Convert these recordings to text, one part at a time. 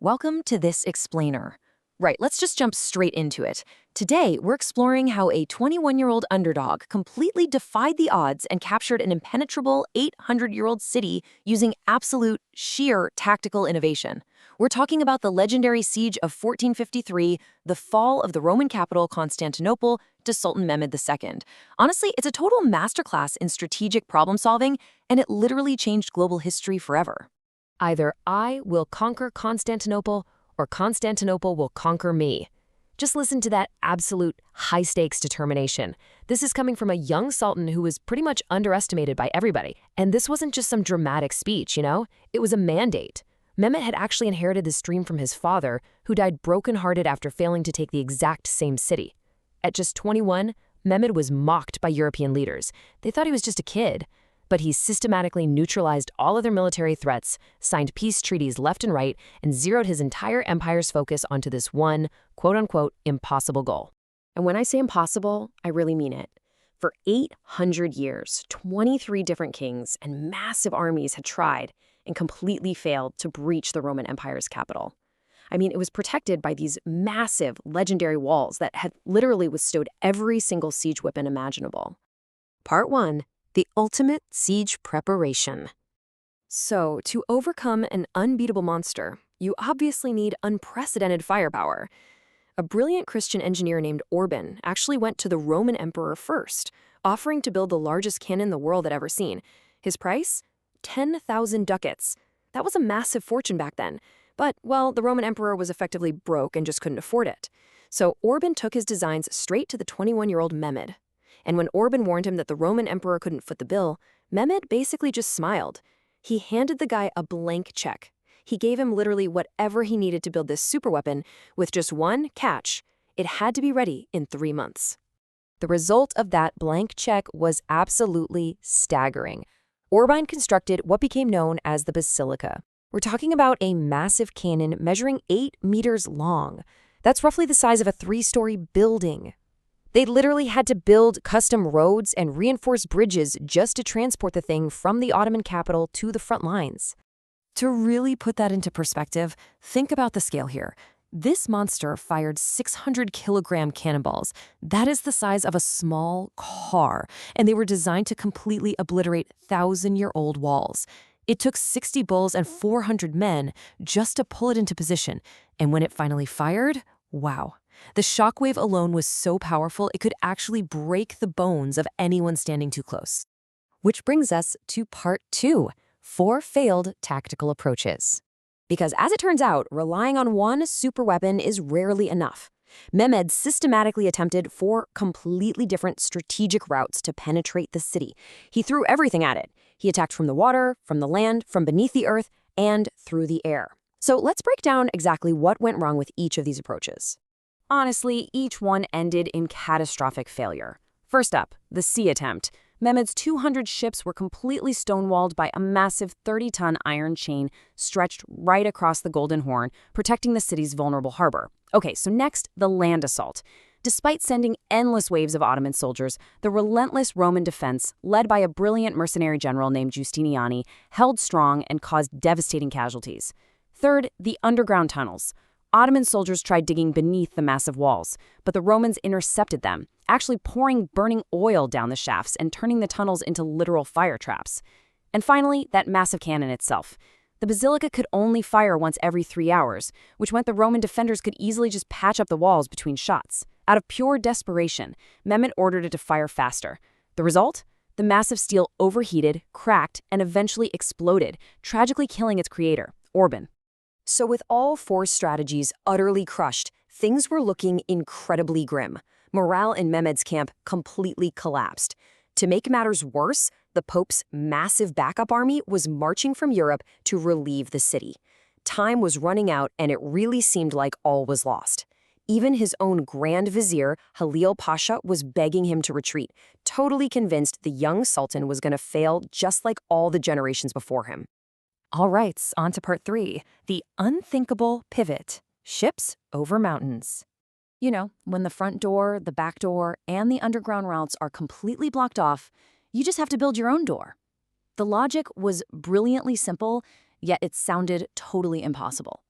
Welcome to this explainer. Right, let's just jump straight into it. Today, we're exploring how a 21-year-old underdog completely defied the odds and captured an impenetrable 800-year-old city using absolute, sheer tactical innovation. We're talking about the legendary siege of 1453, the fall of the Roman capital Constantinople to Sultan Mehmed II. Honestly, it's a total masterclass in strategic problem solving, and it literally changed global history forever. Either I will conquer Constantinople or Constantinople will conquer me. Just listen to that absolute high-stakes determination. This is coming from a young sultan who was pretty much underestimated by everybody. And this wasn't just some dramatic speech, It was a mandate. Mehmet had actually inherited this dream from his father, who died brokenhearted after failing to take the exact same city. At just 21, Mehmed was mocked by European leaders. They thought he was just a kid. But he systematically neutralized all other military threats, signed peace treaties left and right, and zeroed his entire empire's focus onto this one, quote-unquote, impossible goal. And when I say impossible, I really mean it. For 800 years, 23 different kings and massive armies had tried and completely failed to breach the Roman Empire's capital. I mean, it was protected by these massive, legendary walls that had literally withstood every single siege weapon imaginable. Part 1. The ultimate siege preparation. So, to overcome an unbeatable monster, you obviously need unprecedented firepower. A brilliant Christian engineer named Orban actually went to the Roman emperor first, offering to build the largest cannon the world had ever seen. His price? 10,000 ducats. That was a massive fortune back then. But, well, the Roman emperor was effectively broke and just couldn't afford it. So Orban took his designs straight to the 21-year-old Mehmed. And when Orban warned him that the Roman emperor couldn't foot the bill, Mehmed basically just smiled. He handed the guy a blank check. He gave him literally whatever he needed to build this superweapon, with just one catch: it had to be ready in 3 months. The result of that blank check was absolutely staggering. Orban constructed what became known as the Basilica. We're talking about a massive cannon measuring 8 meters long. That's roughly the size of a 3-story building. They literally had to build custom roads and reinforce bridges just to transport the thing from the Ottoman capital to the front lines. To really put that into perspective, think about the scale here. This monster fired 600-kilogram cannonballs. That is the size of a small car, and they were designed to completely obliterate 1,000-year-old walls. It took 60 bulls and 400 men just to pull it into position, and when it finally fired, wow. The shockwave alone was so powerful it could actually break the bones of anyone standing too close. Which brings us to part 2, 4 failed tactical approaches. Because as it turns out, relying on one superweapon is rarely enough. Mehmed systematically attempted 4 completely different strategic routes to penetrate the city. He threw everything at it. He attacked from the water, from the land, from beneath the earth, and through the air. So let's break down exactly what went wrong with each of these approaches. Honestly, each one ended in catastrophic failure. First up, the sea attempt. Mehmed's 200 ships were completely stonewalled by a massive 30-ton iron chain stretched right across the Golden Horn, protecting the city's vulnerable harbor. Okay, so next, the land assault. Despite sending endless waves of Ottoman soldiers, the relentless Roman defense, led by a brilliant mercenary general named Giustiniani, held strong and caused devastating casualties. Third, the underground tunnels. Ottoman soldiers tried digging beneath the massive walls, but the Romans intercepted them, actually pouring burning oil down the shafts and turning the tunnels into literal fire traps. And finally, that massive cannon itself. The basilica could only fire once every 3 hours, which meant the Roman defenders could easily just patch up the walls between shots. Out of pure desperation, Mehmed ordered it to fire faster. The result? The massive steel overheated, cracked, and eventually exploded, tragically killing its creator, Orban. So with all 4 strategies utterly crushed, things were looking incredibly grim. Morale in Mehmed's camp completely collapsed. To make matters worse, the Pope's massive backup army was marching from Europe to relieve the city. Time was running out, and it really seemed like all was lost. Even his own Grand Vizier, Halil Pasha, was begging him to retreat, totally convinced the young sultan was going to fail just like all the generations before him. All right, on to part 3, the unthinkable pivot, ships over mountains. When the front door, the back door, and the underground routes are completely blocked off, you just have to build your own door. The logic was brilliantly simple, yet it sounded totally impossible.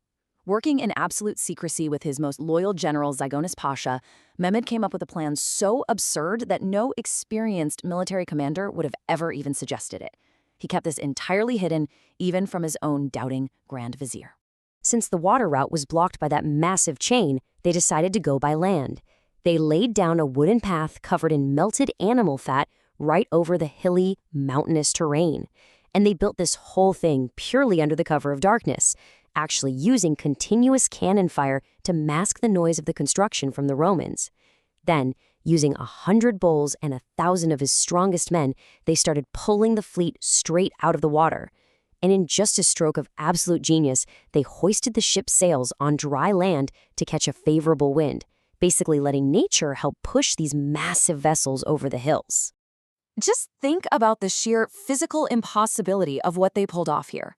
Working in absolute secrecy with his most loyal general Zygonis Pasha, Mehmed came up with a plan so absurd that no experienced military commander would have ever even suggested it. He kept this entirely hidden, even from his own doubting Grand Vizier. Since the water route was blocked by that massive chain, they decided to go by land. They laid down a wooden path covered in melted animal fat right over the hilly, mountainous terrain. And they built this whole thing purely under the cover of darkness, actually using continuous cannon fire to mask the noise of the construction from the Romans. Then, using 100 bulls and 1,000 of his strongest men, they started pulling the fleet straight out of the water. And in just a stroke of absolute genius, they hoisted the ship's sails on dry land to catch a favorable wind, basically letting nature help push these massive vessels over the hills. Just think about the sheer physical impossibility of what they pulled off here.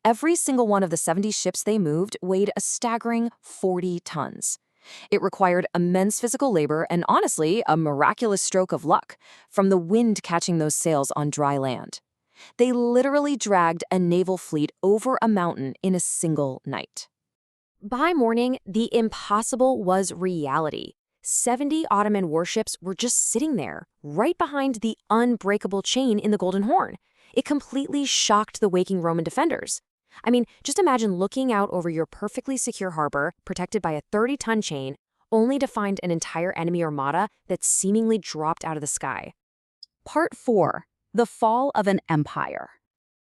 Every single one of the 70 ships they moved weighed a staggering 40 tons. It required immense physical labor and, honestly, a miraculous stroke of luck from the wind catching those sails on dry land. They literally dragged a naval fleet over a mountain in a single night. By morning, the impossible was reality. 70 Ottoman warships were just sitting there, right behind the unbreakable chain in the Golden Horn. It completely shocked the waking Roman defenders. I mean, just imagine looking out over your perfectly secure harbor, protected by a 30-ton chain, only to find an entire enemy armada that seemingly dropped out of the sky. Part 4. The Fall of an Empire.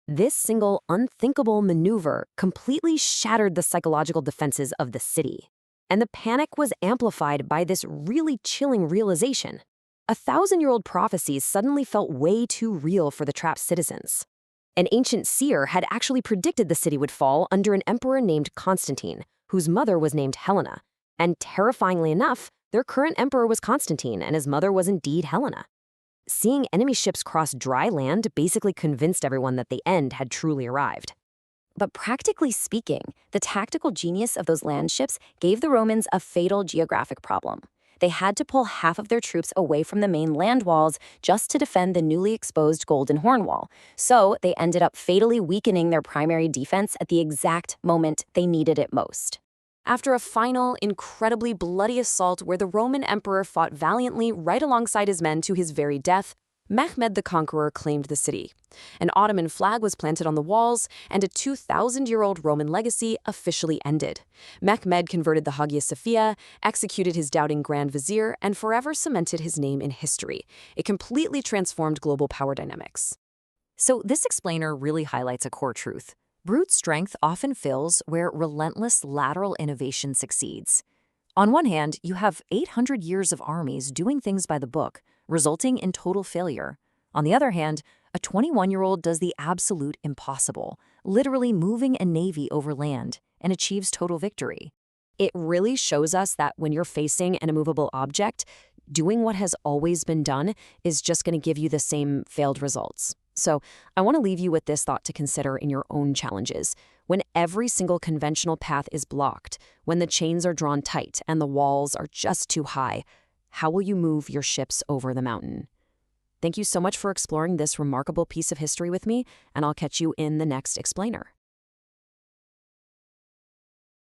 This single unthinkable maneuver completely shattered the psychological defenses of the city. And the panic was amplified by this really chilling realization. 1,000-year-old prophecies suddenly felt way too real for the trapped citizens. An ancient seer had actually predicted the city would fall under an emperor named Constantine, whose mother was named Helena. And terrifyingly enough, their current emperor was Constantine, and his mother was indeed Helena. Seeing enemy ships cross dry land basically convinced everyone that the end had truly arrived. But practically speaking, the tactical genius of those land ships gave the Romans a fatal geographic problem. They had to pull half of their troops away from the main land walls just to defend the newly exposed Golden Horn Wall. So they ended up fatally weakening their primary defense at the exact moment they needed it most. After a final, incredibly bloody assault where the Roman emperor fought valiantly right alongside his men to his very death, Mehmed the Conqueror claimed the city. An Ottoman flag was planted on the walls, and a 2,000-year-old Roman legacy officially ended. Mehmed converted the Hagia Sophia, executed his doubting Grand Vizier, and forever cemented his name in history. It completely transformed global power dynamics. So this explainer really highlights a core truth. Brute strength often fills where relentless lateral innovation succeeds. On one hand, you have 800 years of armies doing things by the book, resulting in total failure. On the other hand, a 21-year-old does the absolute impossible, literally moving a navy over land, and achieves total victory. It really shows us that when you're facing an immovable object, doing what has always been done is just going to give you the same failed results. So I want to leave you with this thought to consider in your own challenges. When every single conventional path is blocked, when the chains are drawn tight and the walls are just too high, how will you move your ships over the mountain? Thank you so much for exploring this remarkable piece of history with me, and I'll catch you in the next explainer.